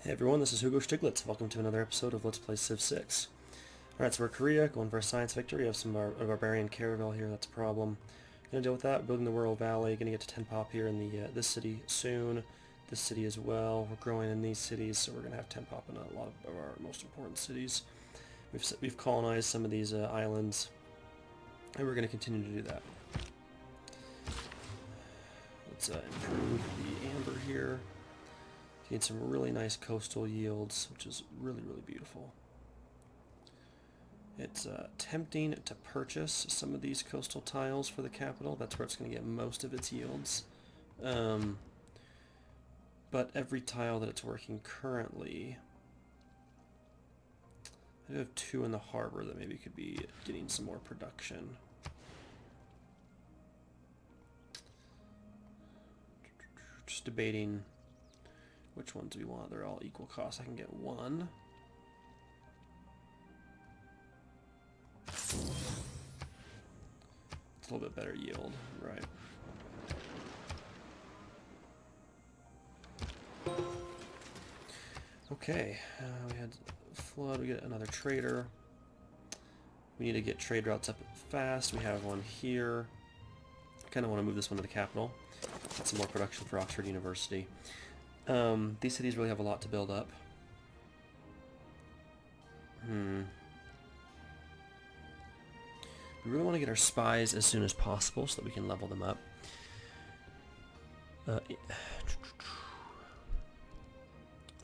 Hey everyone, this is Hugo Stiglitz. Welcome to another episode of Let's Play Civ 6. Alright, so we're Korea, going for a science victory. We have some a barbarian caravel here, that's a problem. Gonna deal with that, building the Rural Valley, gonna get to 10 pop here in the this city soon. This city as well. We're growing in these cities, so we're gonna have 10 pop in a lot of our most important cities. We've colonized some of these islands, and we're gonna continue to do that. Let's improve the amber here. Gain some really nice coastal yields, which is really, really beautiful. It's tempting to purchase some of these coastal tiles for the capital. That's where it's going to get most of its yields. But every tile that it's working currently, I do have 2 in the harbor that maybe could be getting some more production. Just debating which ones do we want. They're all equal cost. I can get 1. It's a little bit better yield, right? Okay, we had flood. We get another trader. We need to get trade routes up fast. We have one here. I kind of want to move this one to the capital. Get some more production for Oxford University. These cities really have a lot to build up. We really want to get our spies as soon as possible so that we can level them up.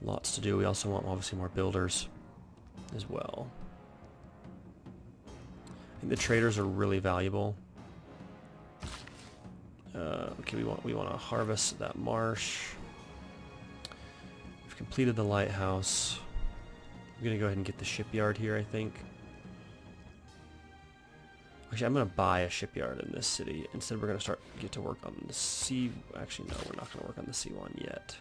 Lots to do. We also want obviously more builders as well. I think the traders are really valuable. Okay, we want to harvest that marsh. We've completed the lighthouse. I'm gonna go ahead and get the shipyard here, I think. Actually, I'm gonna buy a shipyard in this city. Instead, we're gonna get to work on the sea. Actually, no, we're not gonna work on the sea one yet.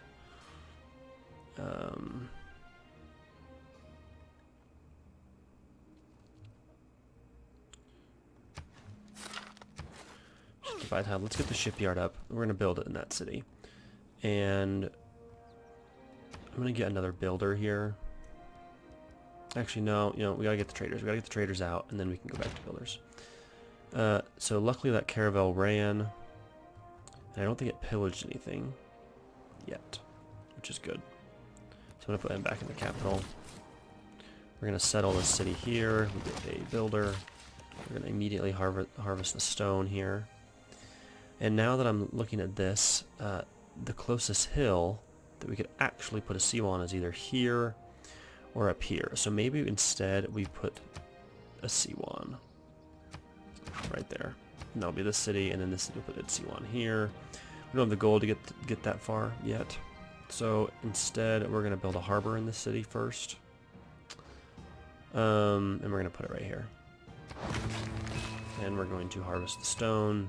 Divide time. Let's get the shipyard up. We're gonna build it in that city, and I'm gonna get another builder here. Actually, no. You know, we gotta get the traders. We gotta get the traders out, and then we can go back to builders. So luckily that caravel ran, and I don't think it pillaged anything yet, which is good. So I'm gonna put him back in the capital. We're gonna settle this city here. We get a builder. We're gonna immediately harvest the stone here. And now that I'm looking at this, the closest hill that we could actually put a seawall on is either here or up here. So maybe instead we put a C1 right there. And that'll be this city, and then this city will put its C1 here. We don't have the gold to get that far yet. So instead we're going to build a harbor in this city first. And we're going to put it right here. And we're going to harvest the stone.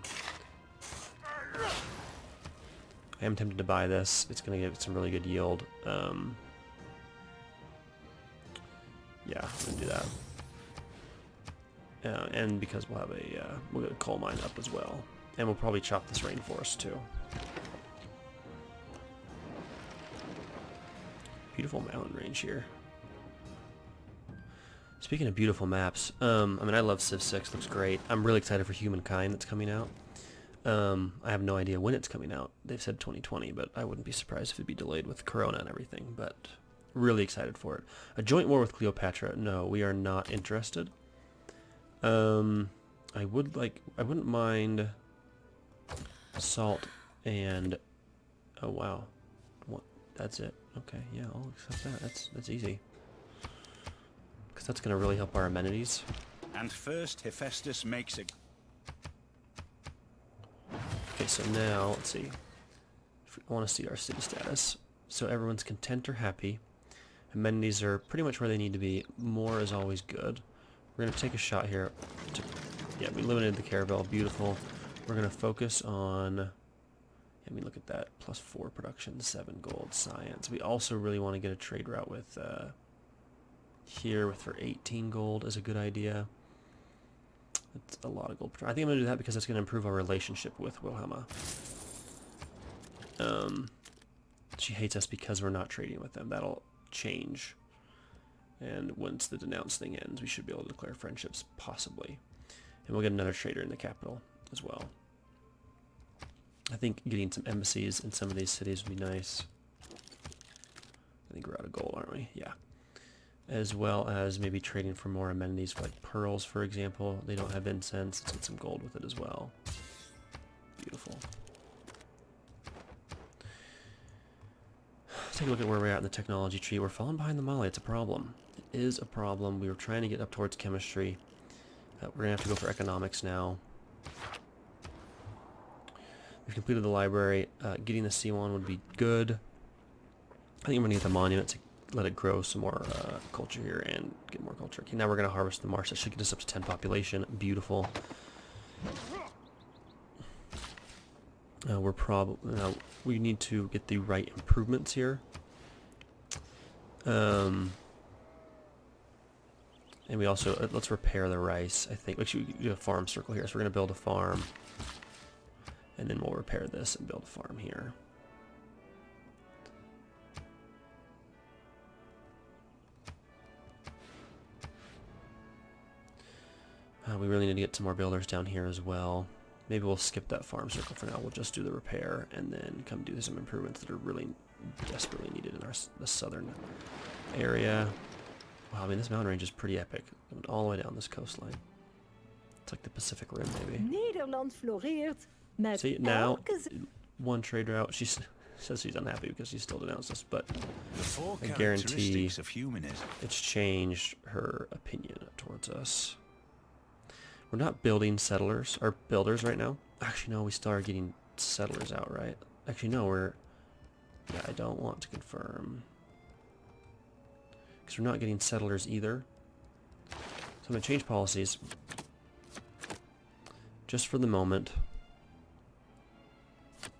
I am tempted to buy this. It's going to give some really good yield. Yeah, I'm going to do that. And because we'll have we'll get a coal mine up as well. And we'll probably chop this rainforest too. Beautiful mountain range here. Speaking of beautiful maps, I mean, I love Civ 6. Looks great. I'm really excited for Humankind that's coming out. I have no idea when it's coming out. They've said 2020, but I wouldn't be surprised if it'd be delayed with Corona and everything. But really excited for it. A joint war with Cleopatra? No, we are not interested. I wouldn't mind salt and, oh wow, what? That's it. Okay, yeah, I'll accept that. That's easy. Because that's going to really help our amenities. And first, Hephaestus makes a... Okay, so now, let's see. I want to see our city status. So everyone's content or happy. Amenities are pretty much where they need to be. More is always good. We're going to take a shot here. Yeah, we eliminated the caravel. Beautiful. We're going to focus on... I mean, look at that. +4 production, 7 gold, science. We also really want to get a trade route with... here for 18 gold is a good idea. That's a lot of gold. I think I'm going to do that because it's going to improve our relationship with Wilhelma. She hates us because we're not trading with them. That'll change. And once the denounce thing ends, we should be able to declare friendships, possibly. And we'll get another trader in the capital as well. I think getting some embassies in some of these cities would be nice. I think we're out of gold, aren't we? Yeah. As well as maybe trading for more amenities like pearls, for example. They don't have incense. Let's get some gold with it as well. Beautiful. Let's take a look at where we're at in the technology tree. We're falling behind the Mali. It's a problem. It is a problem. We were trying to get up towards chemistry. We're going to have to go for economics now. We've completed the library. Getting the C1 would be good. I think I'm going to get the monument to let it grow some more culture here and get more culture. Okay, now we're going to harvest the marsh. That should get us up to 10 population. Beautiful. We need to get the right improvements here. And we also, let's repair the rice, I think. Actually, we do a farm circle here. So we're going to build a farm. And then we'll repair this and build a farm here. We really need to get some more builders down here as well. Maybe we'll skip that farm circle for now. We'll just do the repair and then come do some improvements that are really desperately needed in the southern area. Wow, I mean, this mountain range is pretty epic. Going all the way down this coastline. It's like the Pacific Rim, maybe. Nederland floreert met See, now, one trade route. She says she's unhappy because she still denounced us, but I guarantee of humanism. it's changed her opinion towards us. We're not building settlers, or builders right now. Actually, no, we still are getting settlers out, right? Actually, no, we're... Yeah, I don't want to confirm. Because we're not getting settlers either. So I'm going to change policies. Just for the moment.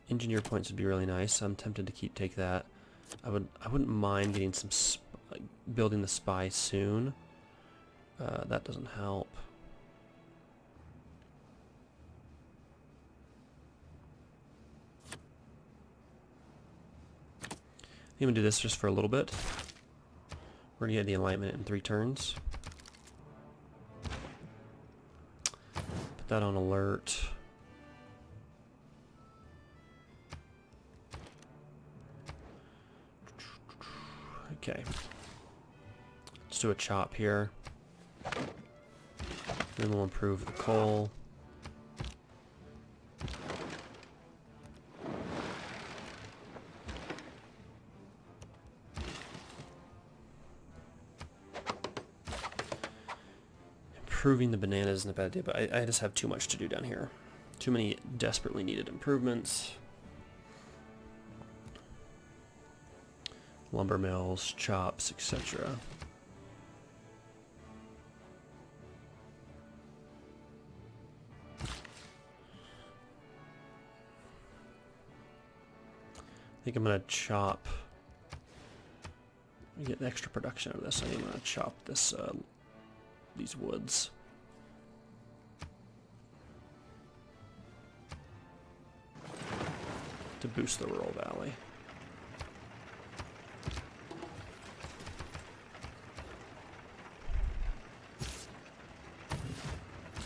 Engineer points would be really nice. I'm tempted to take that. I wouldn't mind getting some... building the spy soon. That doesn't help. I'm going to do this just for a little bit. We're going to get the alignment in 3 turns. Put that on alert. Okay. Let's do a chop here. Then we'll improve the coal. Improving the bananas isn't a bad idea, but I just have too much to do down here. Too many desperately needed improvements. Lumber mills, chops, etc. I think I'm going to chop. Let me get extra production out of this. I think I'm going to chop this these woods. To boost the rural valley.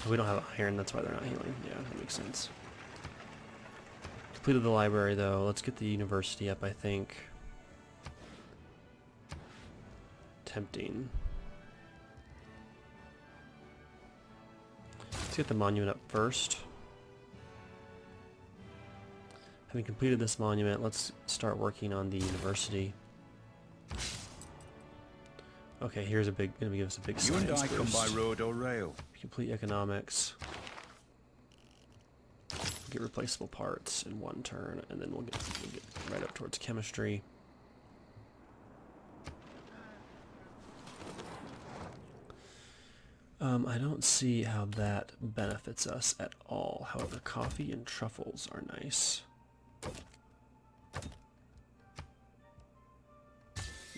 Oh, we don't have iron, that's why they're not healing. Yeah, that makes sense. Completed the library though. Let's get the university up, I think. Tempting. Let's get the monument up first. Having completed this monument, let's start working on the university. Okay, here's gonna give us a big science boost. You and I come by road or rail. Complete economics. Get replaceable parts in 1 turn, and then we'll get right up towards chemistry. I don't see how that benefits us at all. However, coffee and truffles are nice.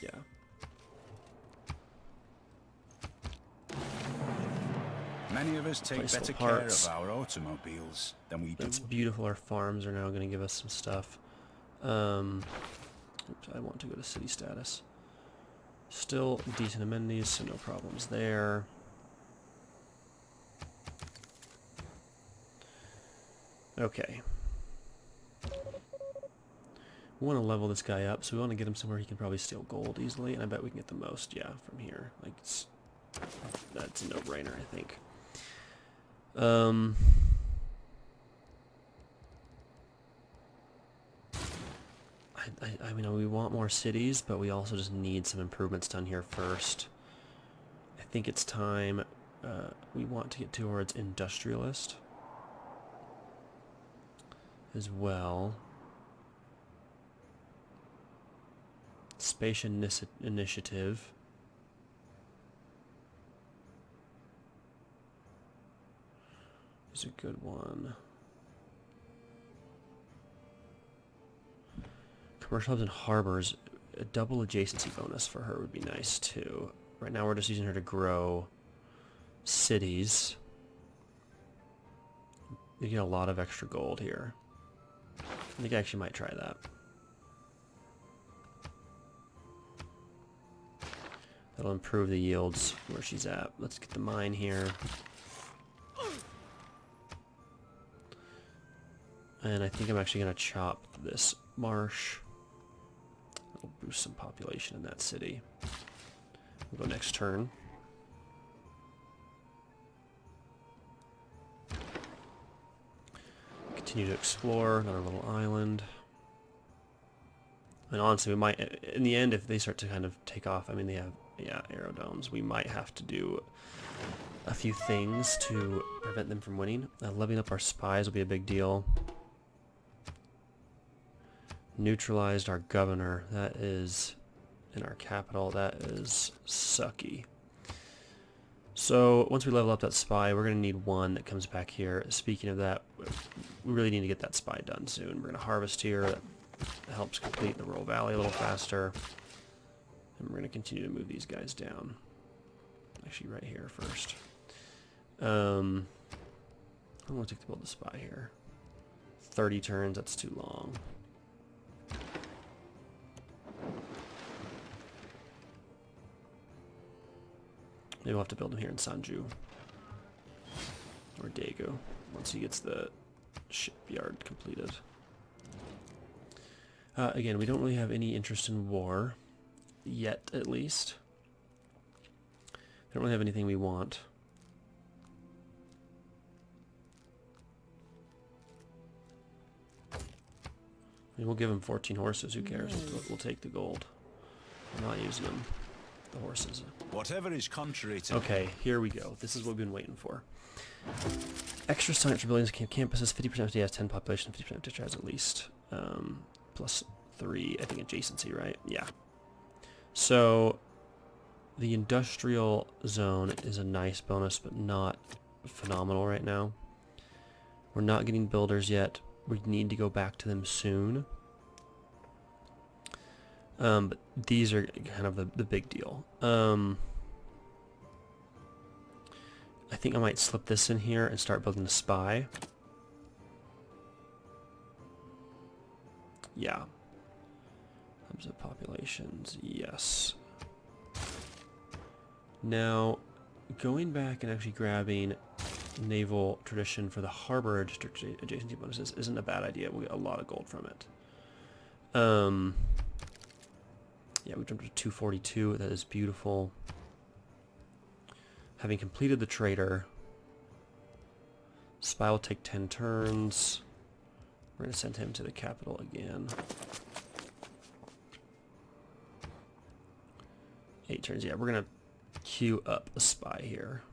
Yeah. Many of us take better care of our automobiles than we do. That's beautiful. Our farms are now going to give us some stuff. Oops, I want to go to city status. Still decent amenities, so no problems there. Okay. We want to level this guy up, so we want to get him somewhere he can probably steal gold easily, and I bet we can get the most, yeah, from here. Like, that's a no-brainer, I think. I mean, we want more cities, but we also just need some improvements done here first. I think it's time. We want to get towards industrialist as well. Space initiative. Is a good one. Commercial hubs and harbors. A double adjacency bonus for her would be nice too. Right now we're just using her to grow cities. You get a lot of extra gold here. I think I actually might try that. That'll improve the yields where she's at. Let's get the mine here. And I think I'm actually going to chop this marsh. That'll boost some population in that city. We'll go next turn. Continue to explore another little island. And honestly, we might, in the end, if they start to kind of take off, I mean, they have, yeah, aerodomes, we might have to do a few things to prevent them from winning. Leveling up our spies will be a big deal. Neutralized our governor. That is in our capital. That is sucky. So once we level up that spy, we're going to need one that comes back here. Speaking of that, we really need to get that spy done soon. We're going to harvest here. That helps complete the rural valley a little faster. And we're going to continue to move these guys down. Actually, right here first. I'm going to take the build the spy here. 30 turns, that's too long. Maybe we'll have to build him here in Sanju. Or Daegu, once he gets the shipyard completed. Again, we don't really have any interest in war. Yet, at least. We don't really have anything we want. I mean, we'll give him 14 horses, who cares? We'll take the gold. We're not using them. The horses. Whatever is contrary to... Okay, here we go. This is what we've been waiting for. Extra science for buildings, campuses, 50% of has 10 population, 50% of has at least. Plus 3, I think, adjacency, right? Yeah. So, the industrial zone is a nice bonus, but not phenomenal right now. We're not getting builders yet. We need to go back to them soon. But these are kind of the big deal. I think I might slip this in here and start building a spy. Yeah. Hubs of populations, yes. Now, going back and actually grabbing naval tradition for the harbor district adjacency bonuses isn't a bad idea. We'll get a lot of gold from it. Yeah, we jumped to 242. That is beautiful. Having completed the trader, spy will take 10 turns. We're going to send him to the capital again. 8 turns. Yeah, we're going to queue up a spy here.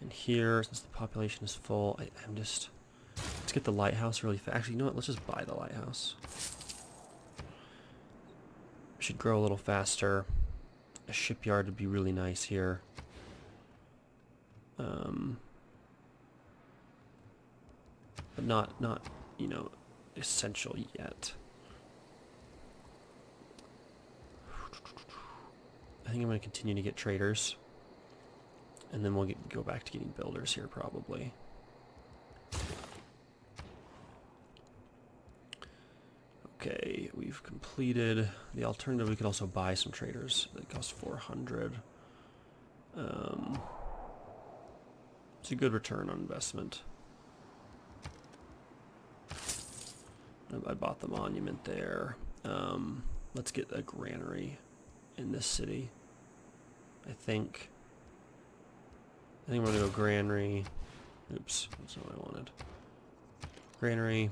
And here, since the population is full, I'm just... Let's get the lighthouse really fast. Actually, you know what? Let's just buy the lighthouse. Should grow a little faster. A shipyard would be really nice here. But not, you know, essential yet. I think I'm going to continue to get traders. And then we'll go back to getting builders here probably. Okay, we've completed the alternative. We could also buy some traders. That cost 400. It's a good return on investment. I bought the monument there. Let's get a granary in this city. I think we're gonna go granary. Oops, that's not what I wanted. Granary,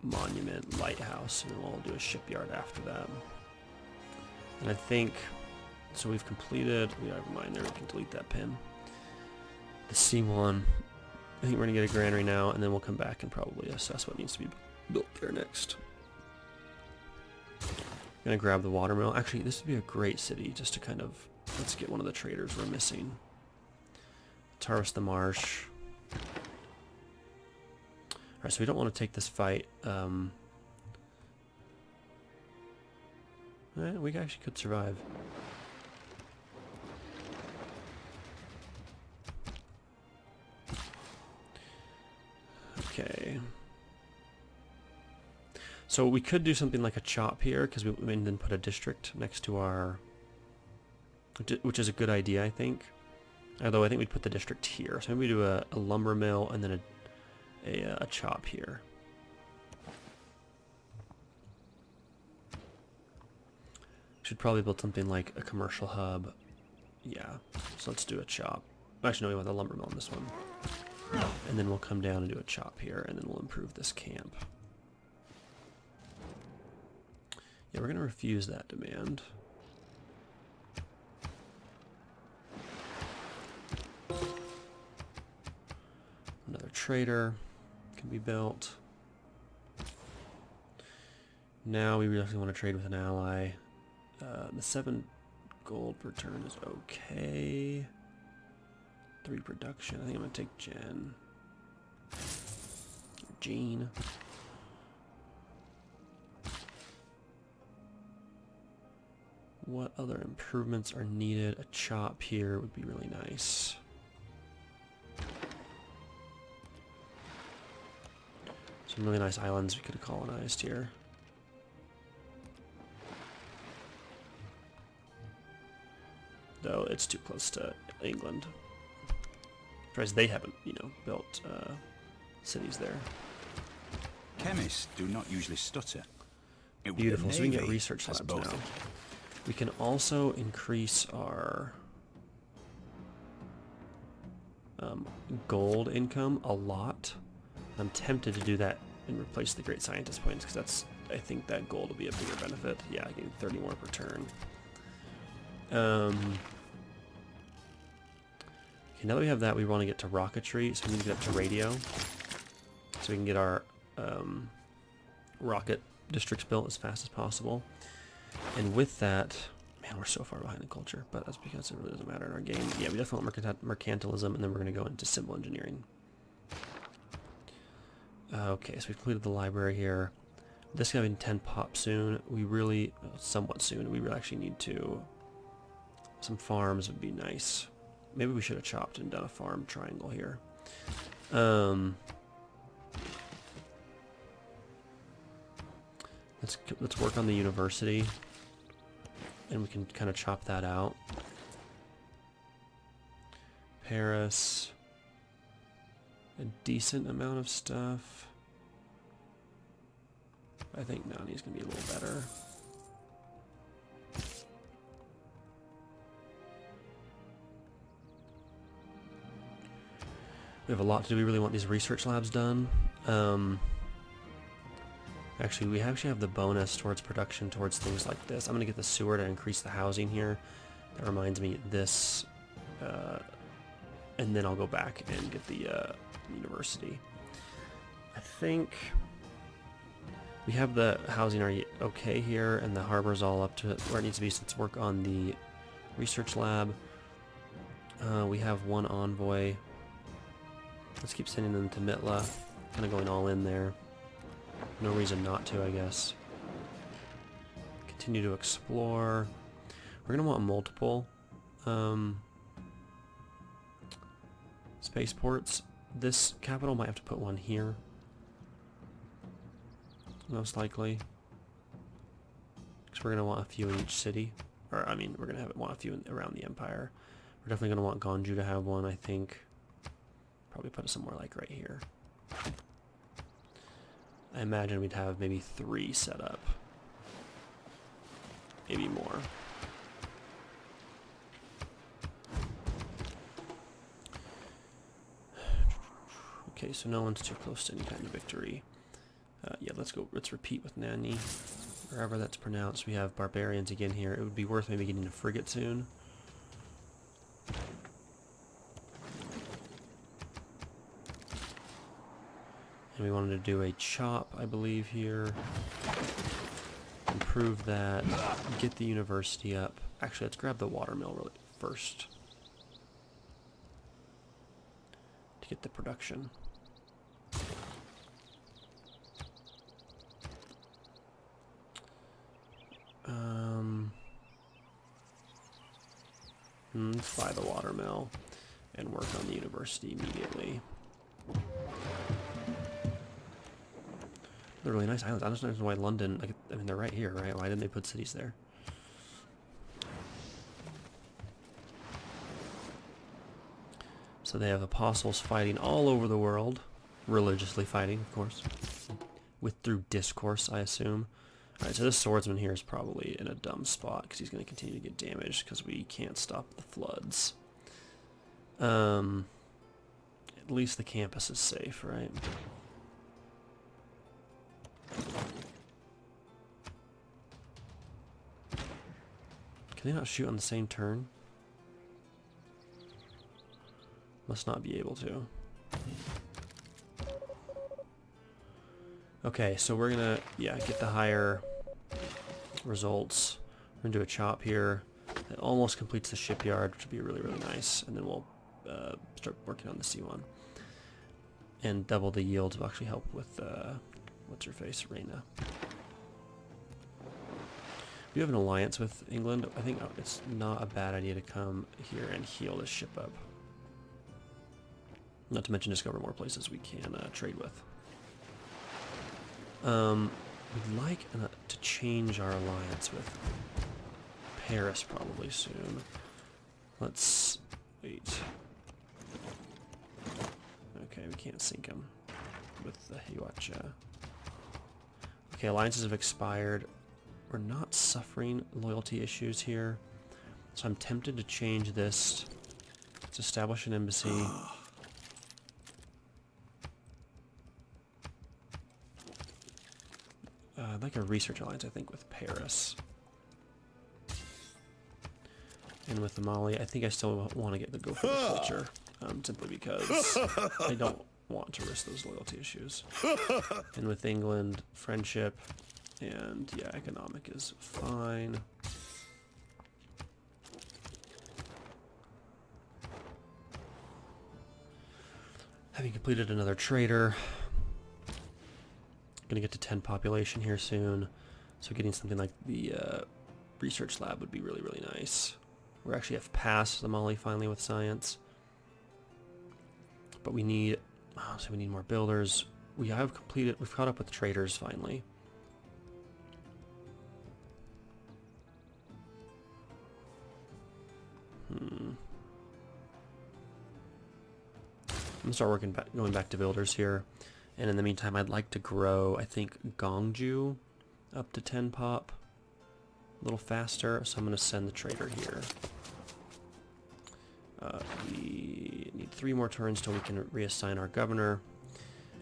monument, lighthouse, and then we'll do a shipyard after that. And I think, so we've completed, we have a mine there, we can delete that pin. The C1, I think we're gonna get a granary now, and then we'll come back and probably assess what needs to be built there next. Gonna grab the watermill. Actually, this would be a great city just to kind of, let's get one of the traders we're missing. Let's harvest the marsh. Alright, so we don't want to take this fight. We actually could survive. Okay. So we could do something like a chop here, because we then put a district next to our... which is a good idea, I think. Although I think we'd put the district here. So maybe we do a lumber mill and then a chop here. Should probably build something like a commercial hub. Yeah, so let's do a chop. Actually, no, we want the lumber mill on this one. And then we'll come down and do a chop here, and then we'll improve this camp. Yeah, we're going to refuse that demand. Another trader can be built. Now we really want to trade with an ally. The 7 gold per turn is okay. 3 production. I think I'm going to take Jen. Jean. What other improvements are needed? A chop here would be really nice. Some really nice islands we could have colonized here. Though it's too close to England. Whereas they haven't, built cities there. Chemists do not usually stutter. Beautiful, so we can get research labs now. We can also increase our gold income a lot. I'm tempted to do that and replace the great scientist points, because I think that gold will be a bigger benefit. Yeah, getting 30 more per turn. Okay, now that we have that, we want to get to rocketry, so we need to get up to radio, so we can get our rocket districts built as fast as possible. And with that, man, we're so far behind in culture, but that's because it really doesn't matter in our game. Yeah, we definitely want mercantilism, and then we're going to go into civil engineering. Okay, so we've completed the library here. This is going to be 10 pop soon. We really, somewhat soon, we really actually need to, some farms would be nice. Maybe we should have chopped and done a farm triangle here. Let's work on the university, and we can kind of chop that out. Paris, a decent amount of stuff. I think Nani's gonna be a little better. We have a lot to do. We really want these research labs done. Actually, we actually have the bonus towards production towards things like this. I'm going to get the sewer to increase the housing here. That reminds me, this, and then I'll go back and get the university. I think we have the housing already okay here, and the harbor's all up to where it needs to be. So let's work on the research lab. We have one envoy. Let's keep sending them to Mitla. Kind of going all in there. No reason not to, I guess. Continue to explore. We're going to want multiple spaceports. This capital might have to put one here. most likely. Because we're going to want a few in each city. Or, I mean, we're going to want a few around the Empire. We're definitely going to want Ganju to have one, I think. Probably put it somewhere like right here. I imagine we'd have maybe 3 set up. Maybe more. Okay, so no one's too close to any kind of victory. Yeah, let's repeat with Nani. Wherever that's pronounced, we have barbarians again here. It would be worth maybe getting a frigate soon. And we wanted to do a chop, I believe, here. Improve that. Get the university up. Actually, let's grab the watermill really first. To get the production. Let's buy the watermill and work on the university immediately. They're really nice islands. I don't understand why London, like, I mean, they're right here, right? Why didn't they put cities there? So they have apostles fighting all over the world. Religiously fighting, of course. Through discourse, I assume. Alright, so this swordsman here is probably in a dumb spot because he's going to continue to get damaged because we can't stop the floods. At least the campus is safe, right? Can they not shoot on the same turn? Must not be able to. Okay, so we're gonna, yeah, get the higher results. We're gonna do a chop here. It almost completes the shipyard, which would be really, really nice. And then we'll start working on the C1. And double the yields will actually help with, what's her face, Reina. We have an alliance with England. I think it's not a bad idea to come here and heal this ship up. Not to mention discover more places we can trade with. We'd like to change our alliance with Paris probably soon. Let's wait. Okay, we can't sync him with the Hiwacha. Okay, alliances have expired. We're not suffering loyalty issues here, so I'm tempted to change this. Let's establish an embassy. I'd like a research alliance, I think, with Paris. And with Mali, I think I still want to go for the culture, simply because I don't want to risk those loyalty issues. And with England, friendship, and yeah, economic is fine. Having completed another trader. Gonna get to 10 population here soon, so getting something like the research lab would be really, really nice. We actually have passed the Mali finally with science, but we need, so we need more builders. We've caught up with traders finally. I'm gonna start going back to builders here. And in the meantime, I'd like to grow, I think, Gongju up to 10 pop a little faster. So I'm going to send the trader here. We need 3 more turns till we can reassign our governor.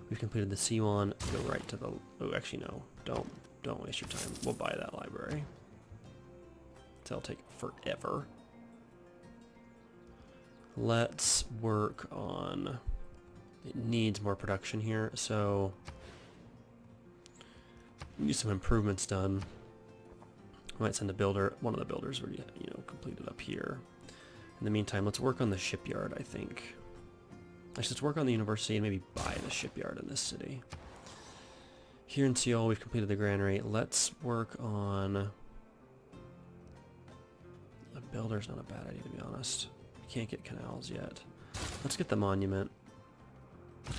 We've completed the C1. Go right to the... Oh, actually, no. Don't waste your time. We'll buy that library. That'll take forever. Let's work on... It needs more production here, so we need some improvements done. I might send a builder, one of the builders already, completed up here. In the meantime, let's work on the shipyard, I think. Actually, let's work on the university and maybe buy the shipyard in this city. Here in Seoul, we've completed the granary. Let's work on... A builder's not a bad idea, to be honest. We can't get canals yet. Let's get the monument.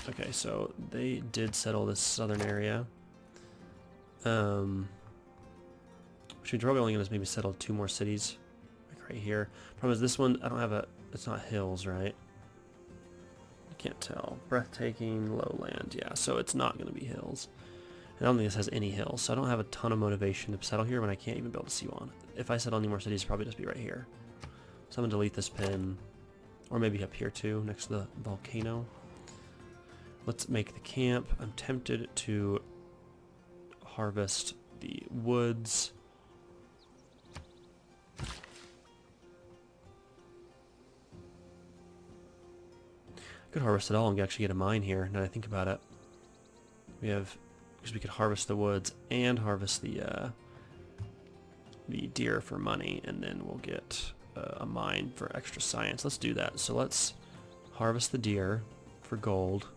Okay, so they did settle this southern area. Which means we're probably only going to maybe settle 2 more cities. Like right here. Problem is this one, I don't have a... It's not hills, right? I can't tell. Breathtaking, lowland. Yeah, so it's not going to be hills. And I don't think this has any hills, so I don't have a ton of motivation to settle here when I can't even build a C1. If I settle any more cities, it'll probably just be right here. So I'm going to delete this pin. Or maybe up here too, next to the volcano. Let's make the camp. I'm tempted to harvest the woods. Could harvest it all and actually get a mine here, now that I think about it. We have, because we could harvest the woods and harvest the deer for money, and then we'll get a mine for extra science. Let's do that. So let's harvest the deer for gold.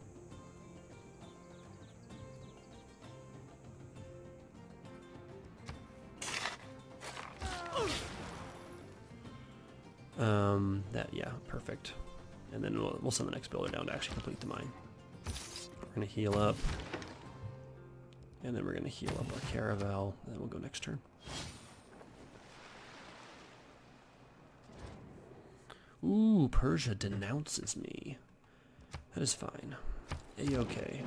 Yeah, perfect. And then we'll send the next builder down to actually complete the mine. We're gonna heal up, and then we're gonna heal up our caravel, and then we'll go next turn. Ooh, Persia denounces me. That is fine. A-okay.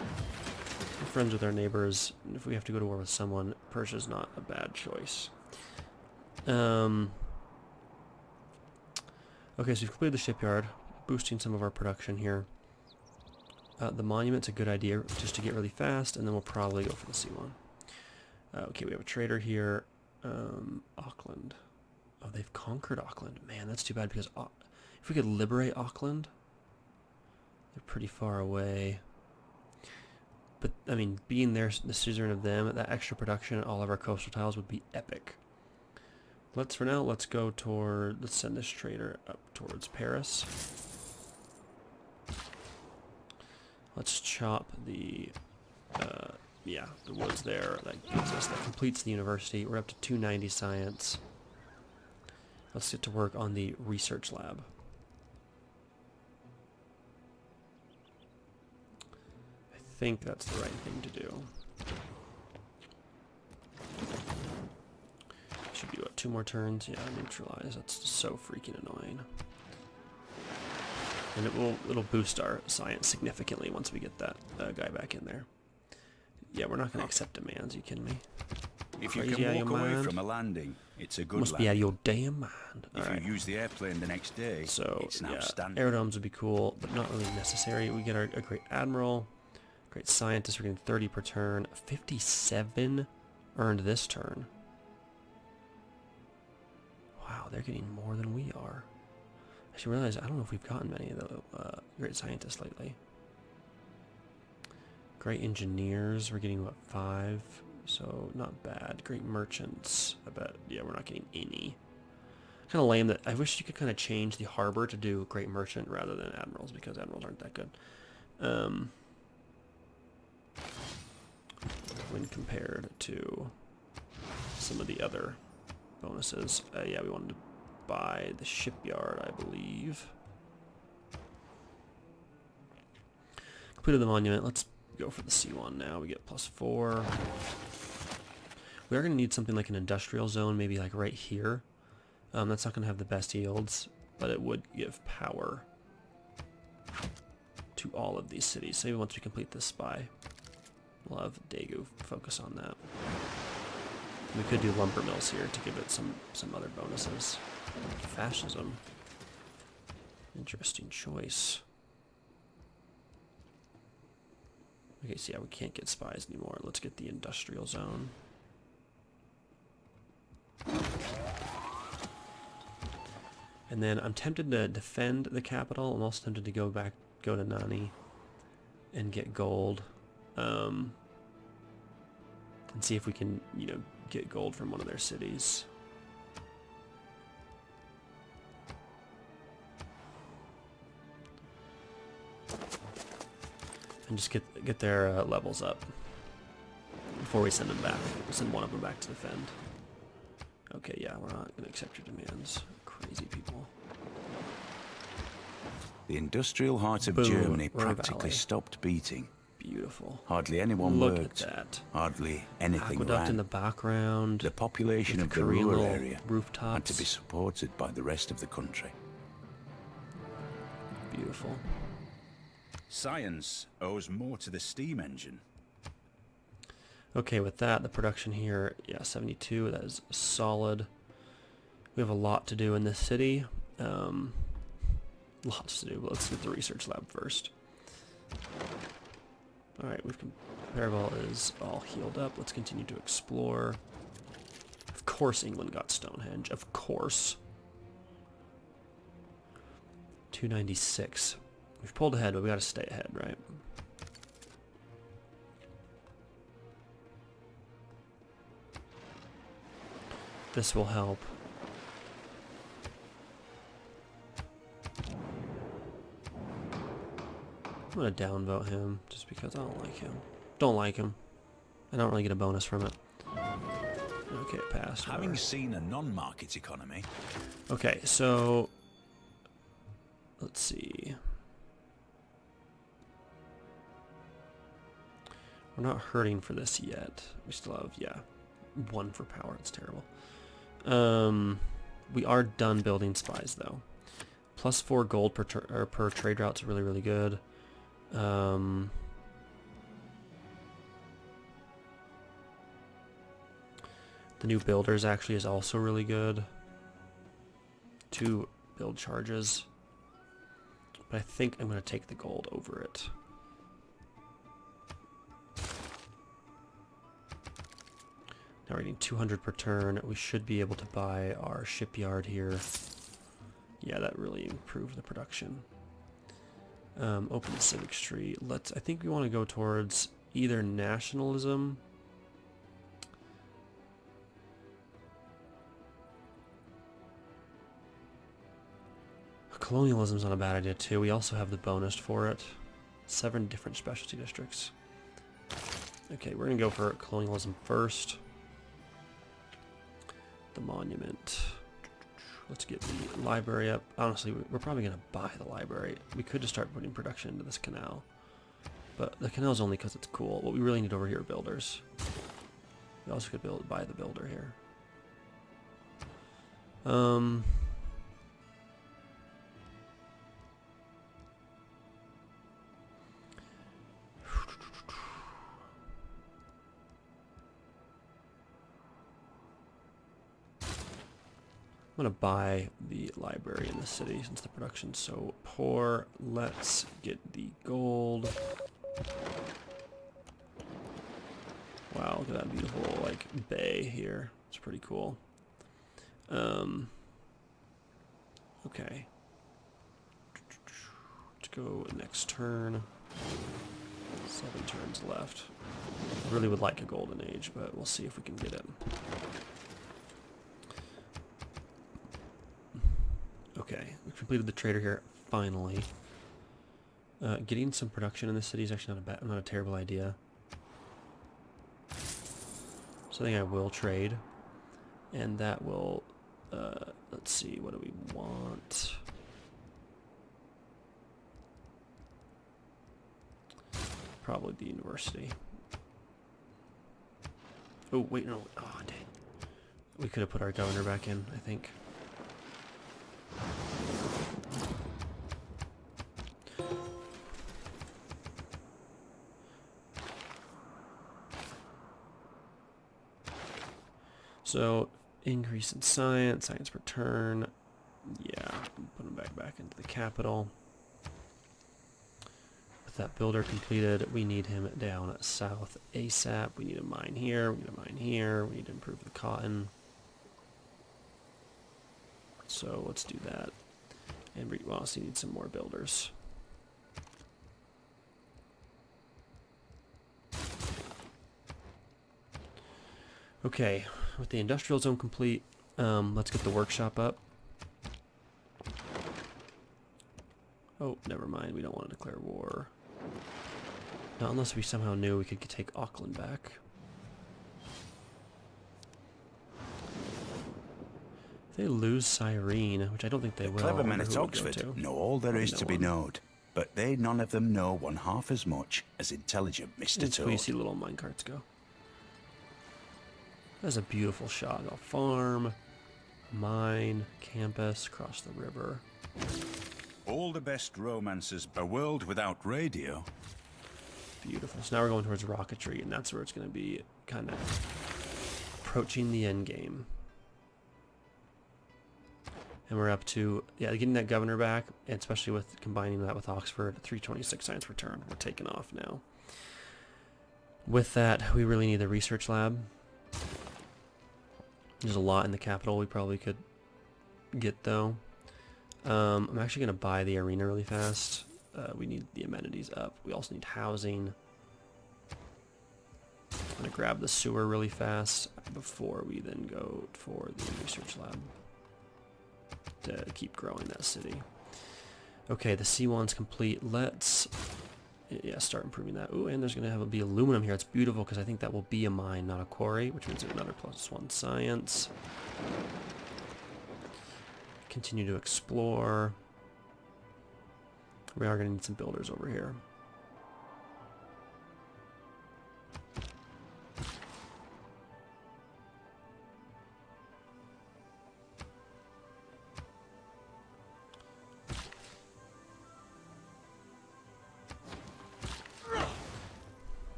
We're friends with our neighbors, and if we have to go to war with someone, Persia's not a bad choice. Okay, so we've completed the shipyard, boosting some of our production here. The monument's a good idea just to get really fast, and then we'll probably go for the C1. Okay, we have a trader here. Auckland. Oh, they've conquered Auckland. Man, that's too bad because if we could liberate Auckland, they're pretty far away. But, I mean, being there, the suzerain of them, that extra production at all of our coastal tiles would be epic. For now, let's send this trader up towards Paris. Let's chop the woods there. That completes the university. We're up to 290 science. Let's get to work on the research lab. I think that's the right thing to do. Should be, what, 2 more turns? Yeah, neutralize. That's so freaking annoying. And it'll boost our science significantly once we get that guy back in there. Yeah, we're not going to accept demands. Are you kidding me? If you can walk away from a landing, it's a good Must landing. be out of your damn mind. If you use the airplane the next day, so it's an yeah, outstanding. aerodomes would be cool, but not really necessary. We get a great admiral, great scientist. We're getting 30 per turn. 57 earned this turn. Wow, they're getting more than we are. I should realize, I don't know if we've gotten many of the great scientists lately. Great engineers, we're getting, what, 5? So, not bad. Great merchants, I bet, yeah, we're not getting any. Kind of lame that, I wish you could kind of change the harbor to do great merchant rather than admirals, because admirals aren't that good. When compared to some of the other bonuses. Yeah, we wanted to buy the shipyard, I believe. Completed the monument. Let's go for the C1 now. We get +4. We are going to need something like an industrial zone, maybe like right here. That's not going to have the best yields, but it would give power to all of these cities. So maybe once we complete this spy, we'll have Daegu focus on that. We could do lumber mills here to give it some other bonuses. Fascism. Interesting choice. Okay, so yeah, we can't get spies anymore. Let's get the industrial zone. And then I'm tempted to defend the capital. I'm also tempted to go to Nani and get gold. And see if we can, get gold from one of their cities. And just get their levels up before we send them back. We'll send one of them back to defend. Okay, yeah, we're not going to accept your demands. Crazy people. The industrial heart of Germany practically stopped beating. beautiful. Hardly anyone Look worked. at that. Hardly anything Aqueduct ran. in the background. The population with of the Korean rural little area rooftops. had to be supported by the rest of the country. Beautiful. Science owes more to the steam engine. Okay, with that, the production here, yeah, 72, that is solid. We have a lot to do in this city. Lots to do, but let's get the research lab first. Alright, Parabel is all healed up. Let's continue to explore. Of course England got Stonehenge. Of course. 296. We've pulled ahead, but we gotta stay ahead, right? This will help. I'm gonna downvote him just because I don't like him. Don't like him. I don't really get a bonus from it. Okay, it passed. Having seen a non-market economy. Okay, so let's see. We're not hurting for this yet. We still have, yeah, 1 for power. It's terrible. We are done building spies though. +4 gold per trade route is really, really good. The new builders actually is also really good. 2 build charges. But I think I'm going to take the gold over it. Now we're getting 200 per turn. We should be able to buy our shipyard here. Yeah, that really improved the production. Open the civic street. I think we want to go towards either nationalism. Colonialism's not a bad idea too. We also have the bonus for it. 7 different specialty districts. Okay, we're gonna go for colonialism first. The monument. Let's get the library up. Honestly, we're probably going to buy the library. We could just start putting production into this canal. But the canal is only because it's cool. What we really need over here are builders. We also could buy the builder here. I'm going to buy the library in the city since the production's so poor. Let's get the gold. Wow, look at that beautiful like bay here. It's pretty cool. Okay. Let's go next turn. 7 turns left. I really would like a golden age, but we'll see if we can get it. Okay, we've completed the trader here, finally. Getting some production in this city is actually not a terrible idea. Something I will trade. And that will, let's see, what do we want? Probably the university. Oh, wait, no. Oh, dang. We could have put our governor back in, I think. So, increase in science per turn. Yeah, put him back into the capital. With that builder completed, we need him down south ASAP. We need a mine here, we need a mine here, we need to improve the cotton. So let's do that. And we also need some more builders. Okay, with the industrial zone complete, let's get the workshop up. Oh, never mind, we don't want to declare war. Not unless we somehow knew we could take Auckland back. If they lose Cyrene, which I don't think they will. Clever men at Oxford know all there is to be known. but they none of them know one half as much as intelligent Mr. That's where you Toad. see little minecarts go. That's a beautiful shot. A farm, mine, campus, across the river. All the best romances. A world without radio. Beautiful. So now we're going towards rocketry, and that's where it's going to be kind of approaching the end game. And we're up to, yeah, getting that governor back, and especially with combining that with Oxford, 326 science per turn. We're taking off now. With that, we really need the research lab. There's a lot in the capital we probably could get, though. I'm actually going to buy the arena really fast. We need the amenities up. We also need housing. I'm going to grab the sewer really fast before we then go for the research lab to keep growing that city. Okay, the C1's complete. Let's start improving that. Ooh, and there's going to be aluminum here. It's beautiful because I think that will be a mine, not a quarry, which means another +1 science. Continue to explore. We are going to need some builders over here.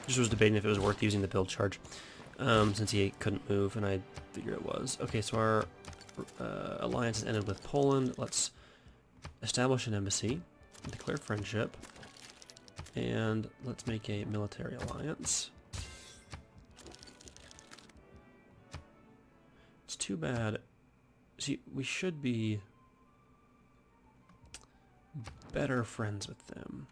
Just was debating if it was worth using the build charge, since he couldn't move, and I figured it was. Okay, so our alliance has ended with Poland. Let's establish an embassy, declare friendship, and let's make a military alliance. It's too bad. See, we should be better friends with them.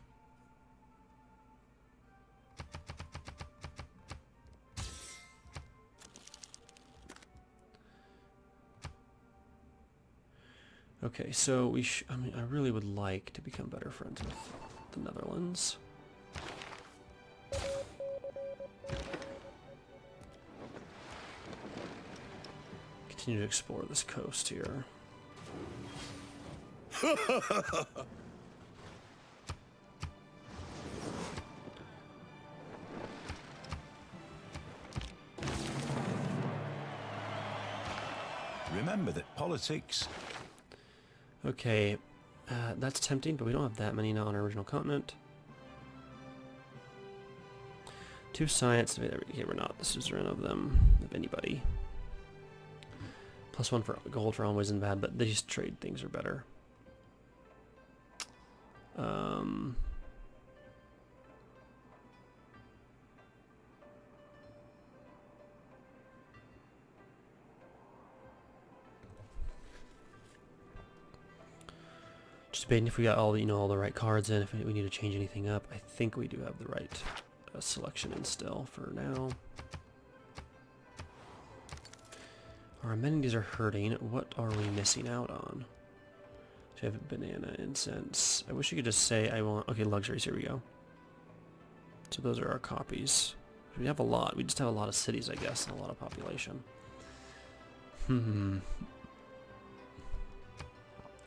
Okay, so I mean, I really would like to become better friends with the Netherlands. Continue to explore this coast here. Remember that politics... Okay, that's tempting, but we don't have that many now on our original continent. 2 science. Okay, we're not the suzerain of them, of anybody. +1 for gold for always isn't bad, but these trade things are better. Just debating if we got all the, all the right cards in, if we need to change anything up. I think we do have the right selection in still for now. Our amenities are hurting. What are we missing out on? So we have banana, incense. I wish you could just say I want... Okay, luxuries, here we go. So those are our copies. We have a lot. We just have a lot of cities, I guess, and a lot of population.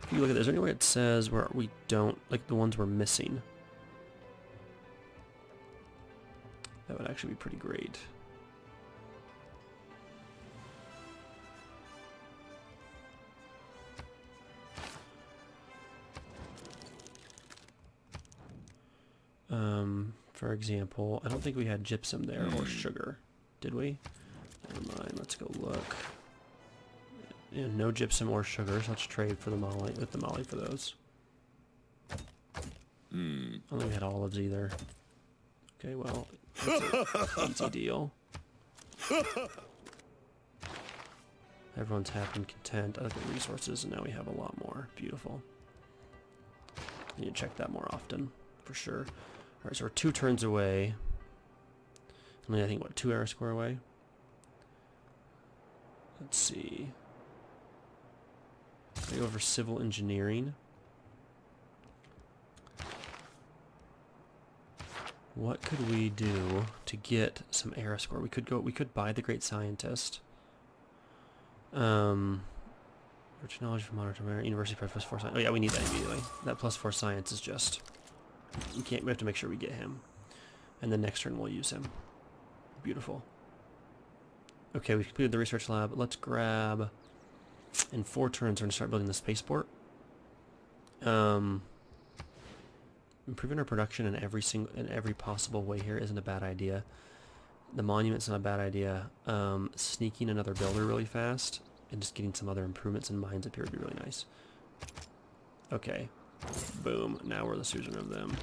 If you look at this, is there anywhere it says where we don't... Like the ones we're missing? That would actually be pretty great. For example, I don't think we had gypsum there or sugar, did we? Never mind, let's go look. Yeah, no gypsum or sugar, so let's trade for the molly with the molly for those. I don't think we had olives either. Okay, well, that's an easy deal. Everyone's happy and content. I look at resources, and now we have a lot more. Beautiful. I need to check that more often, for sure. Alright, so we're 2 turns away. Only, I think, what, 2 era square away? Let's see. I go over civil engineering. What could we do to get some era score? We could buy the great scientist. Rich knowledge from modern America, university plus 4 science. Oh yeah, we need that immediately. That plus 4 science is just... we have to make sure we get him. And then next turn we'll use him. Beautiful. Okay, we completed the research lab. Let's grab... in 4 turns we're going to start building the spaceport. Improving our production in every possible way here isn't a bad idea. The monument's not a bad idea. Sneaking another builder really fast and just getting some other improvements in mines up here would be really nice. Okay. Boom. Now we're the suzerain of them.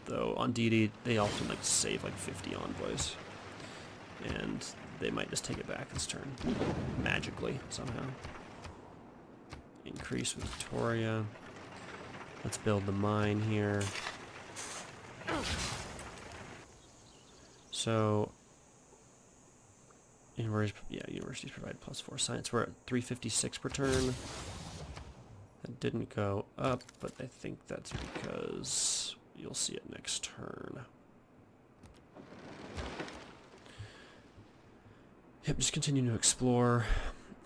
Though on DD they often like save like 50 envoys. And they might just take it back this turn. Magically, somehow. Increase with Victoria. Let's build the mine here. So, universities provide plus 4 science. We're at 356 per turn. That didn't go up, but I think that's because you'll see it next turn. Yep, just continue to explore.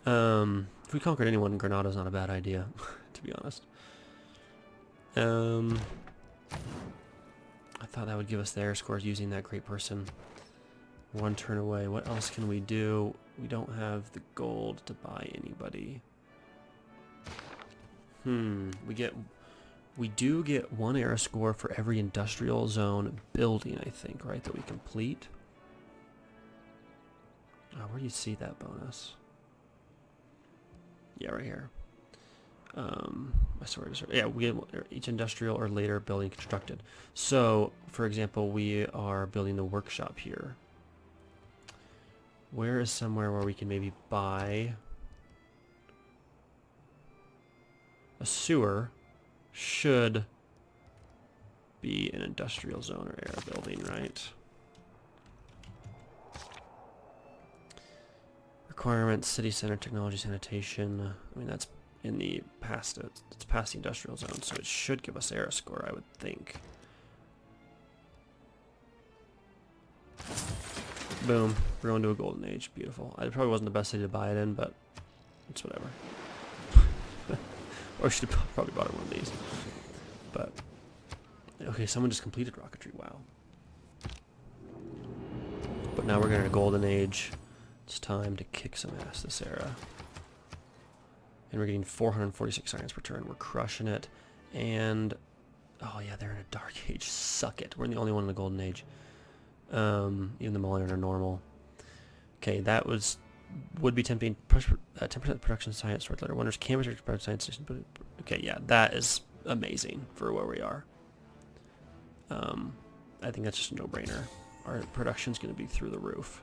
If we conquered anyone, Granada's not a bad idea, to be honest. I thought that would give us the air scores using that great person. 1 turn away. What else can we do? We don't have the gold to buy anybody. We do get 1 era score for every industrial zone building, I think, right, that we complete. Oh, where do you see that bonus? Yeah, right here. Yeah, we get each industrial or later building constructed. So, for example, we are building the workshop here. Where is somewhere where we can maybe buy a sewer? Should be an industrial zone or era building, right? Requirements, city center, technology, sanitation. I mean, that's in the past, it's past the industrial zone, so it should give us era score, I would think. Boom. We're going to a golden age. Beautiful. It probably wasn't the best city to buy it in, but it's whatever. Or should have probably bought it one of these. But, okay, someone just completed rocketry. Wow. But now we're going to a golden age. It's time to kick some ass this era. And we're getting 446 science per turn. We're crushing it. And, oh yeah, they're in a dark age. Suck it. We're the only one in the golden age. Even the Mulligan are normal. Okay, that would be tempting. 10% production science, short letter wonders, canvas production science. Okay, yeah, that is amazing for where we are. I think that's just a no-brainer. Our production's going to be through the roof.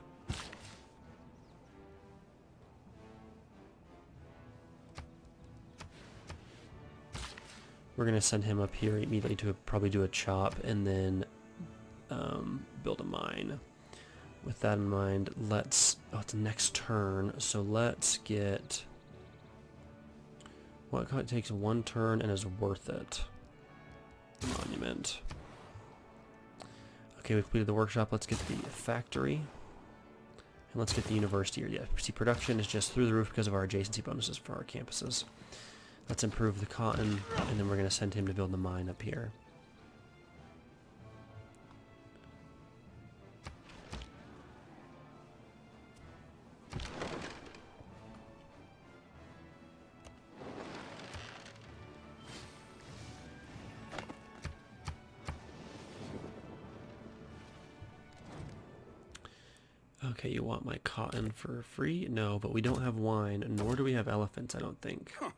We're going to send him up here immediately to probably do a chop and then build a mine. With that in mind, let's... oh, it's next turn, so let's get... what takes 1 turn and is worth it? Monument. Okay, we've completed the workshop. Let's get the factory. And let's get the university here. Yeah, see, production is just through the roof because of our adjacency bonuses for our campuses. Let's improve the cotton, and then we're going to send him to build the mine up here. Okay, you want my cotton for free? No, but we don't have wine, nor do we have elephants, I don't think. Huh.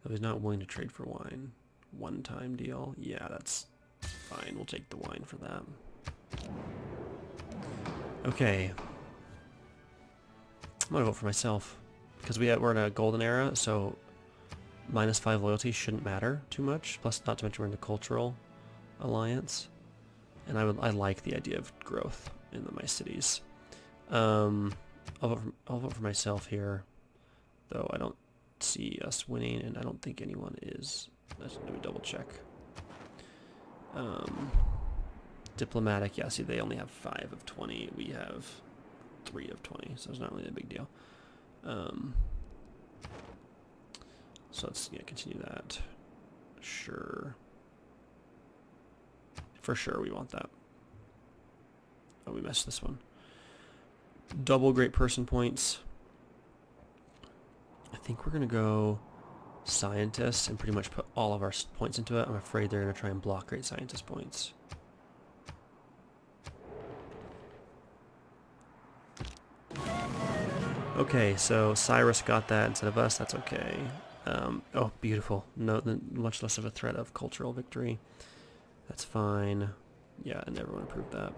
Though he's not willing to trade for wine. One-time deal? Yeah, that's fine. We'll take the wine for that. Okay. I'm gonna vote for myself. Because we're in a golden era, so -5 loyalty shouldn't matter too much. Plus, not to mention we're in the cultural alliance. And I like the idea of growth in my cities. I'll vote for myself here, though I don't see us winning, and I don't think anyone is. Let me double check. Diplomatic, yeah, see, they only have 5 of 20. We have 3 of 20, so it's not really a big deal. So let's continue that. Sure. For sure we want that. Oh, we missed this one. Double great person points. I think we're going to go scientist and pretty much put all of our points into it. I'm afraid they're going to try and block great scientist points. Okay, so Cyrus got that instead of us. That's okay. Oh, beautiful. No, much less of a threat of cultural victory. That's fine. Yeah, and everyone approved that.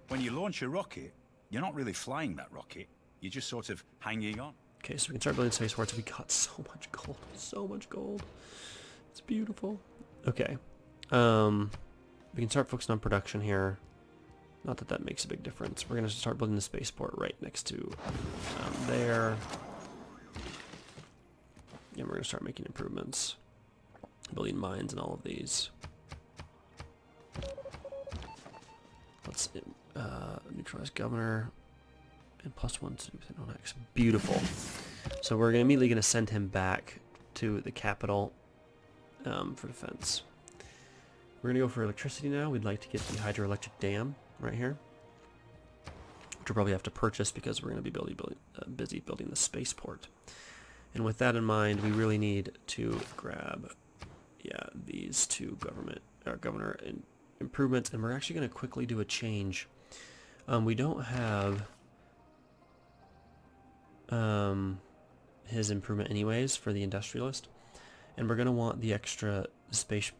When you launch a rocket, you're not really flying that rocket. You're just sort of hanging on. Okay, so we can start building spaceports. We got so much gold. So much gold. It's beautiful. Okay. We can start focusing on production here. Not that that makes a big difference. We're going to start building the spaceport right next to there. And we're going to start making improvements. Building mines and all of these. Let's neutralize governor. And +1 to on X. Beautiful. So we're immediately going to send him back to the capital for defense. We're going to go for electricity now. We'd like to get the hydroelectric dam right here, which we'll probably have to purchase because we're going to be busy building the spaceport. And with that in mind, we really need to grab, these two governor improvements, and we're actually going to quickly do a change. We don't have his improvement anyways for the industrialist, and we're going to want the extra space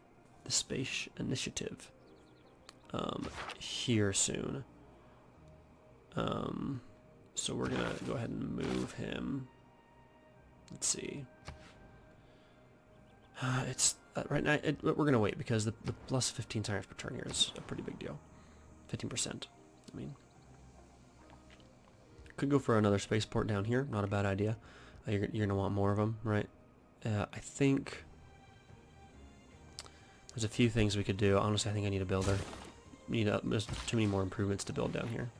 initiative here soon. So we're gonna go ahead and move him. Let's see. It's right now. We're gonna wait because the plus 15 tires per turn here is a pretty big deal. 15%. I mean, could go for another spaceport down here. Not a bad idea. You're gonna want more of them, right? I think there's a few things we could do. Honestly, I think I need a builder. There's too many more improvements to build down here.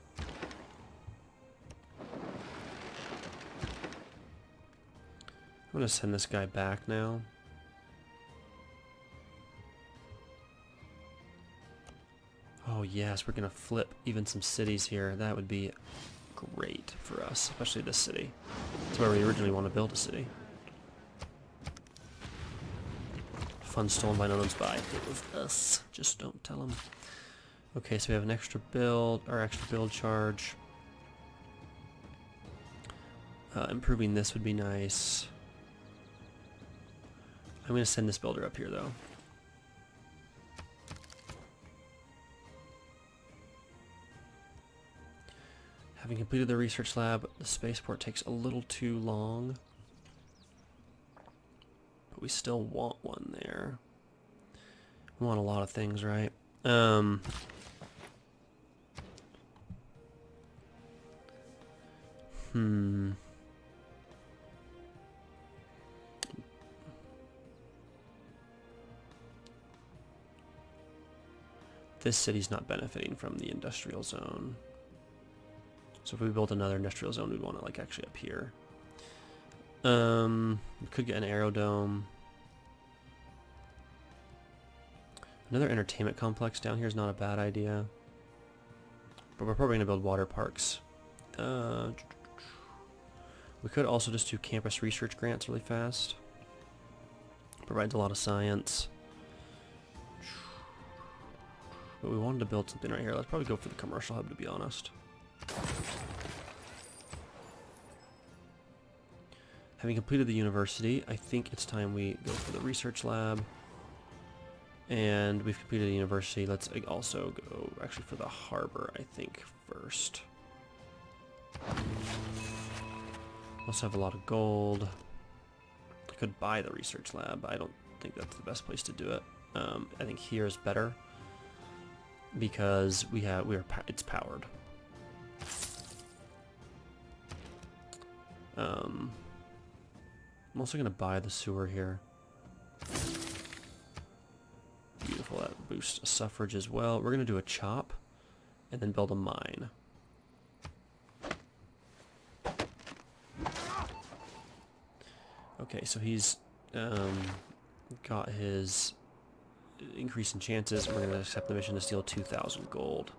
I'm gonna send this guy back now. Oh yes, we're gonna flip even some cities here. That would be great for us, especially this city. That's where we originally want to build a city. Funds stolen by no one's by. It was us. Just don't tell them. Okay, so we have an extra build, or extra build charge. Improving this would be nice. I'm going to send this builder up here, though. Having completed the research lab, the spaceport takes a little too long. But we still want one there. We want a lot of things, right? This city's not benefiting from the industrial zone. So if we built another industrial zone, we'd want it like actually up here. We could get an aerodome. Another entertainment complex down here is not a bad idea. But we're probably going to build water parks. We could also just do campus research grants really fast. Provides a lot of science. But we wanted to build something right here. Let's probably go for the commercial hub, to be honest. Having completed the university, I think it's time we go for the research lab. And we've completed the university. Let's also go actually for the harbor, I think, first. Also have a lot of gold. I could buy the research lab, but I don't think that's the best place to do it. I think here is better because it's powered. I'm also going to buy the sewer here. Beautiful, that boosts suffrage as well. We're going to do a chop and then build a mine. Okay, so he's got his increase in chances. We're going to accept the mission to steal 2,000 gold.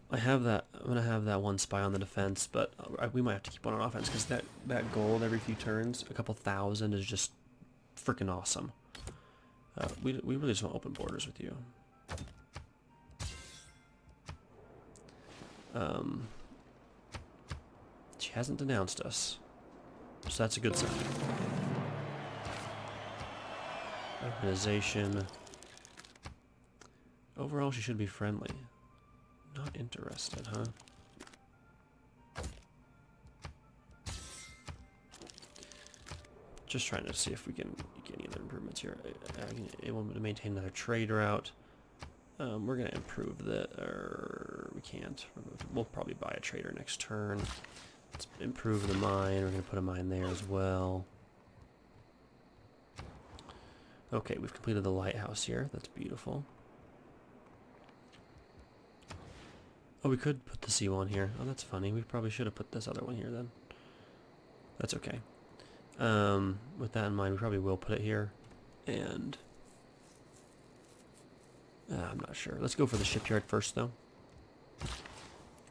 I have that. I'm going to have that one spy on the defense, but we might have to keep one on offense because that gold every few turns, a couple thousand, is just freaking awesome. We really just want open borders with you. She hasn't denounced us, so that's a good sign. Organization. Overall, she should be friendly. Not interested, huh? Just trying to see if we can get any other improvements here. Able to maintain another trade route. We're going to improve the... we can't. We'll probably buy a trader next turn. Let's improve the mine. We're going to put a mine there as well. Okay, we've completed the lighthouse here. That's beautiful. Oh, we could put the seawall here. Oh, that's funny. We probably should have put this other one here then. That's okay. With that in mind, we probably will put it here. And... I'm not sure. Let's go for the shipyard first, though.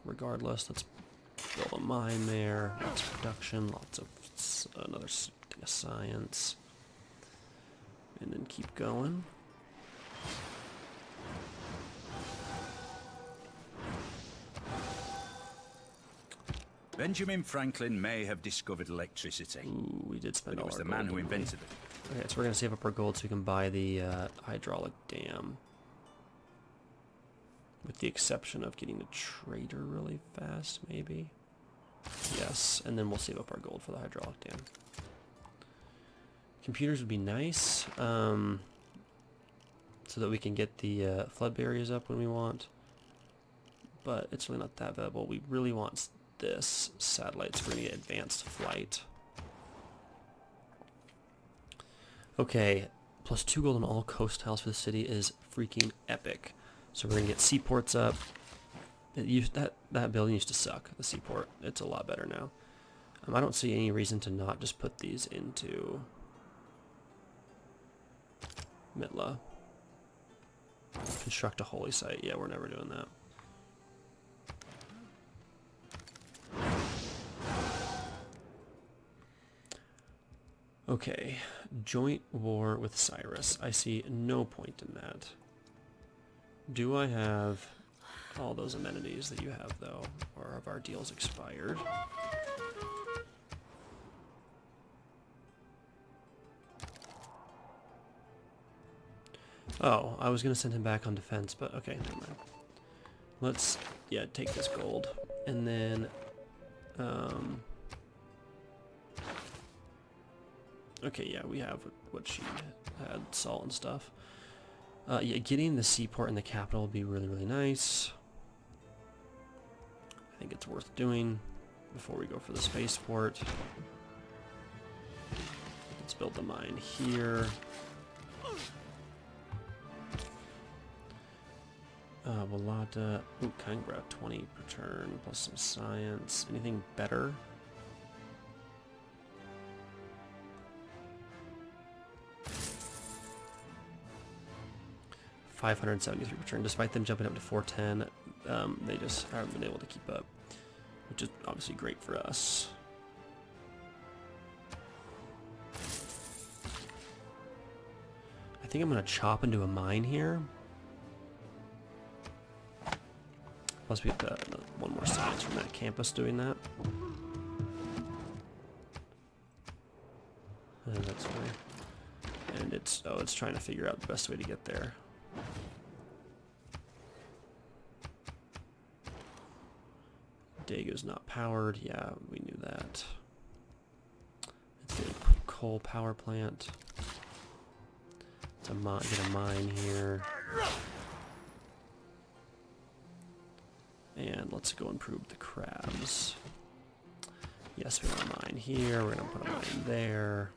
Regardless, let's build a mine there. Lots of production, lots of another thing of science. And then keep going. Benjamin Franklin may have discovered electricity. Ooh, we did spend but it all was our the man gold, who didn't we? invented it. Okay, so we're going to save up our gold so we can buy the hydraulic dam. With the exception of getting the trader really fast, maybe? Yes, and then we'll save up our gold for the hydraulic dam. Computers would be nice, so that we can get the flood barriers up when we want. But it's really not that valuable. We really want this satellite, so we're going to get advanced flight. Okay, plus 2 gold on all coast tiles for the city is freaking epic. So we're going to get seaports up. That building used to suck, the seaport. It's a lot better now. I don't see any reason to not just put these into Mitla. Construct a holy site. Yeah, we're never doing that. Okay, joint war with Cyrus. I see no point in that. Do I have all those amenities that you have, though? Or have our deals expired? Oh, I was going to send him back on defense, but okay, never mind. Let's, yeah, take this gold. And then, okay, yeah, we have what she had, salt and stuff. Yeah, getting the seaport in the capital would be really, really nice. I think it's worth doing before we go for the spaceport. Let's build the mine here. Wallata. Ooh, Kangra, 20 per turn, plus some science. Anything better? $573 per turn. Despite them jumping up to 410, they just haven't been able to keep up, which is obviously great for us. I think I'm going to chop into a mine here. Plus we have one more science from that campus doing that. And that's fine. And it's trying to figure out the best way to get there. Dago's not powered. Yeah, we knew that. It's a coal power plant. It's get a mine here. And let's go improve the crabs. Yes, we want a mine here. We're going to put a mine there.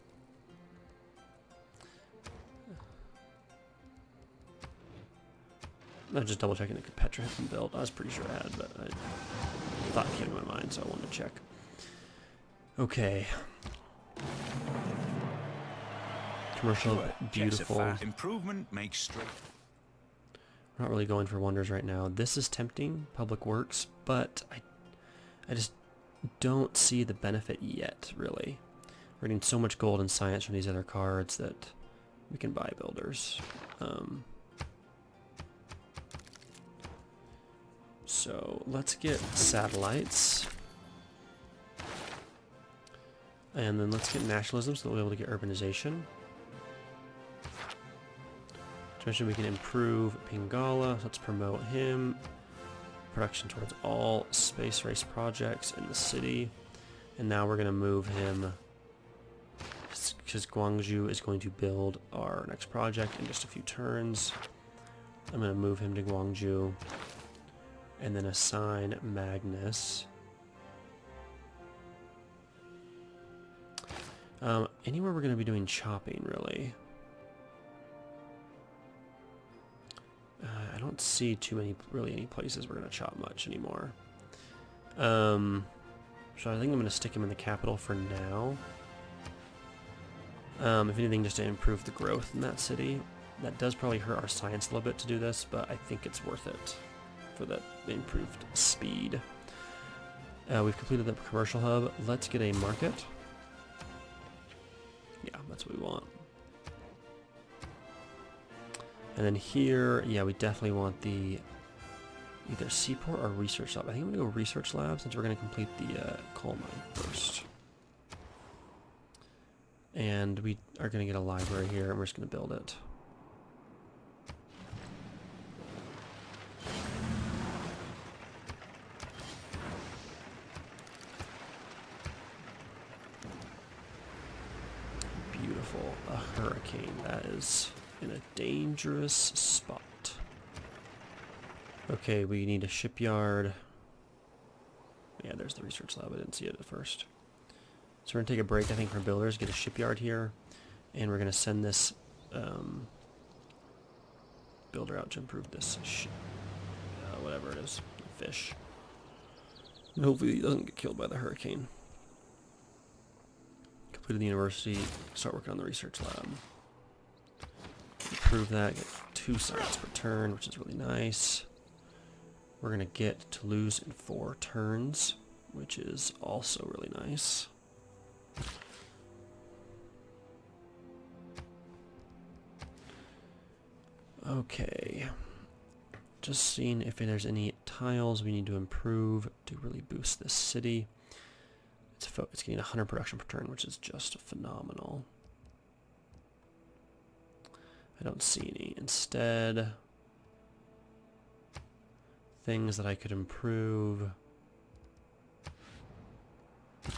I'm just double checking if Petra had been built. I was pretty sure it had, but I thought it came to my mind, so I wanted to check. Okay. Commercial, Sure, checks are beautiful. fat. Improvement makes straight. We're not really going for wonders right now. This is tempting, public works, but I just don't see the benefit yet, really. We're getting so much gold and science from these other cards that we can buy builders. So let's get satellites. And then let's get nationalism so that we'll be able to get urbanization. To mention we can improve Pingala, so let's promote him. Production towards all space race projects in the city. And now we're going to move him, because Guangzhou is going to build our next project in just a few turns. I'm going to move him to Guangzhou. And then assign Magnus. Anywhere we're going to be doing chopping, really. I don't see too many, really any places we're going to chop much anymore. So I think I'm going to stick him in the capital for now. If anything, just to improve the growth in that city. That does probably hurt our science a little bit to do this, but I think it's worth it for that improved speed. We've completed the commercial hub. Let's get a market. Yeah, that's what we want. And then here, yeah, we definitely want the either seaport or research lab. I think I'm going to go research lab since we're going to complete the coal mine first. And we are going to get a library here, and we're just going to build it. Beautiful. A hurricane. That is in a dangerous spot. Okay, we need a shipyard. Yeah, there's the research lab. I didn't see it at first. So we're going to take a break, I think, for builders, get a shipyard here, and we're going to send this builder out to improve this whatever it is, fish. And hopefully he doesn't get killed by the hurricane. Completed the university, start working on the research lab. Improve that, get 2 science per turn, which is really nice. We're going to get Toulouse in 4 turns, which is also really nice. Okay. Just seeing if there's any tiles we need to improve to really boost this city. It's getting 100 production per turn, which is just phenomenal. I don't see any. Instead, things that I could improve. I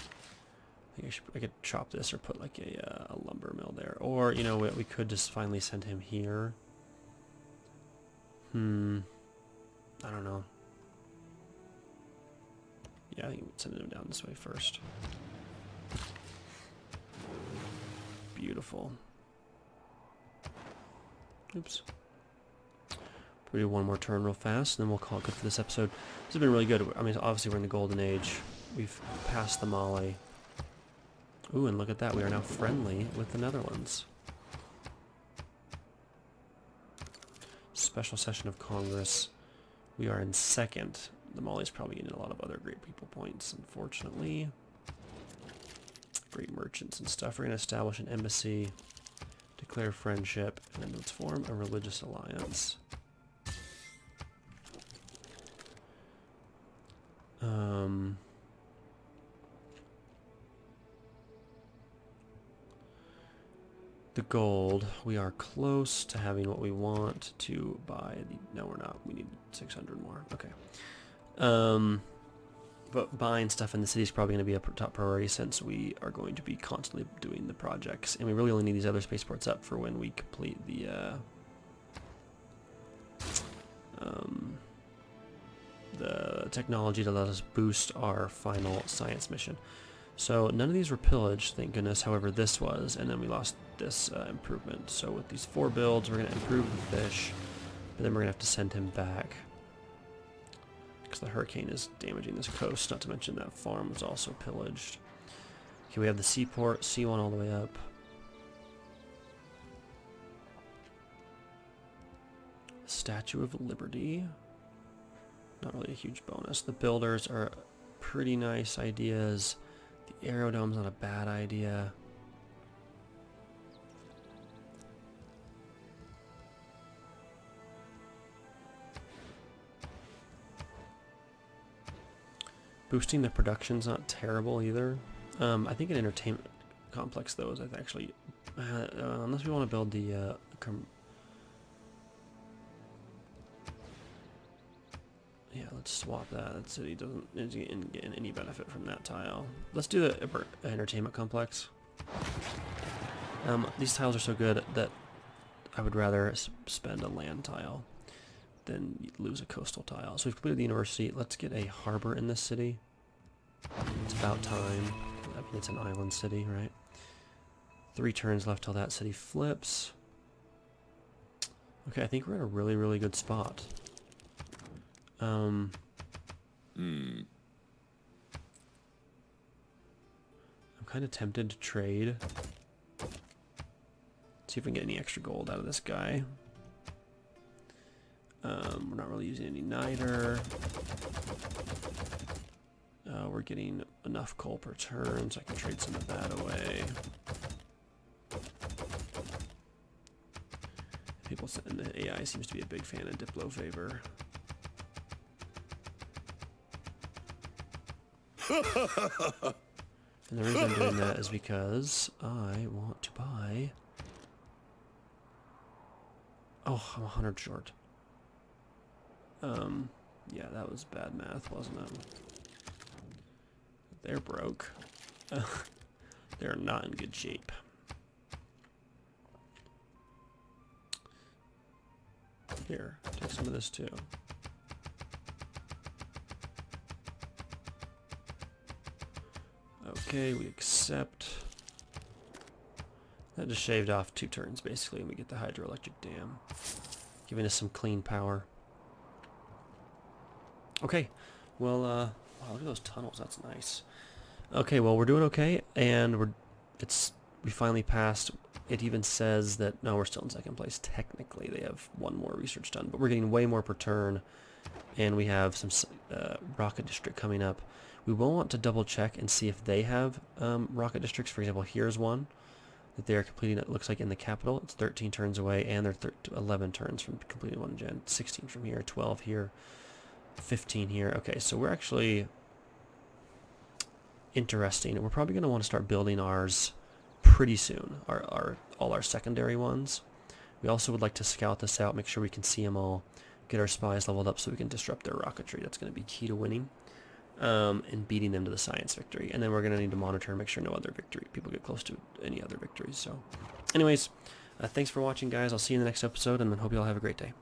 think I could chop this or put like a lumber mill there. Or, you know what, we could just finally send him here. I don't know. Yeah, I think we'd send him down this way first. Beautiful. Oops. We'll do one more turn real fast, and then we'll call it good for this episode. This has been really good. I mean, obviously we're in the golden age. We've passed the Mali. Ooh, and look at that. We are now friendly with the Netherlands. Special session of Congress. We are in second. The Mali's probably getting a lot of other great people points, unfortunately. Great merchants and stuff. We're going to establish an embassy, declare friendship, and then let's form a religious alliance. The gold, we are close to having what we want to buy the, no we're not, we need 600 more, okay. But buying stuff in the city is probably going to be a top priority since we are going to be constantly doing the projects, and we really only need these other spaceports up for when we complete the technology to let us boost our final science mission. So none of these were pillaged, thank goodness. However, this was, and then we lost this improvement. So with these 4 builds, we're going to improve the fish, but then we're going to have to send him back because the hurricane is damaging this coast. Not to mention that farm was also pillaged. Okay, we have the seaport, C1 all the way up. Statue of Liberty. Not really a huge bonus. The builders are pretty nice ideas. The aerodome's not a bad idea. Boosting the production's not terrible either. I think an entertainment complex though is actually, unless we want to build the yeah, let's swap that. That city isn't getting any benefit from that tile. Let's do the entertainment complex. These tiles are so good that I would rather spend a land tile than lose a coastal tile. So we've completed the university. Let's get a harbor in this city. It's about time. I mean, it's an island city, right? 3 turns left till that city flips. Okay, I think we're in a really, really good spot. I'm kind of tempted to trade. See if we can get any extra gold out of this guy. We're not really using any niter. We're getting enough coal per turn, so I can trade some of that away. People and the AI seems to be a big fan of Diplo favor. And the reason I'm doing that is because I want to buy... Oh, I'm 100 short. Yeah, that was bad math, wasn't it? They're broke. They're not in good shape. Here, take some of this too. Okay, we accept. That just shaved off 2 turns basically, and we get the hydroelectric dam, giving us some clean power. Okay, well, wow, look at those tunnels. That's nice. Okay, well, we're doing okay, and we finally passed. It even says that no, we're still in 2nd place. Technically, they have 1 more research done, but we're getting way more per turn, and we have some rocket district coming up. We will want to double check and see if they have rocket districts. For example, here's one that they are completing. It looks like in the capital. It's 13 turns away, and they're 11 turns from completing 1 gen. 16 from here, 12 here, 15 here. Okay, so we're actually interesting. We're probably going to want to start building ours pretty soon. All our secondary ones. We also would like to scout this out, make sure we can see them all, get our spies leveled up so we can disrupt their rocketry. That's going to be key to winning. And beating them to the science victory. And then we're going to need to monitor and make sure no other people get close to any other victories. So anyways, thanks for watching, guys. I'll see you in the next episode, and then hope you all have a great day.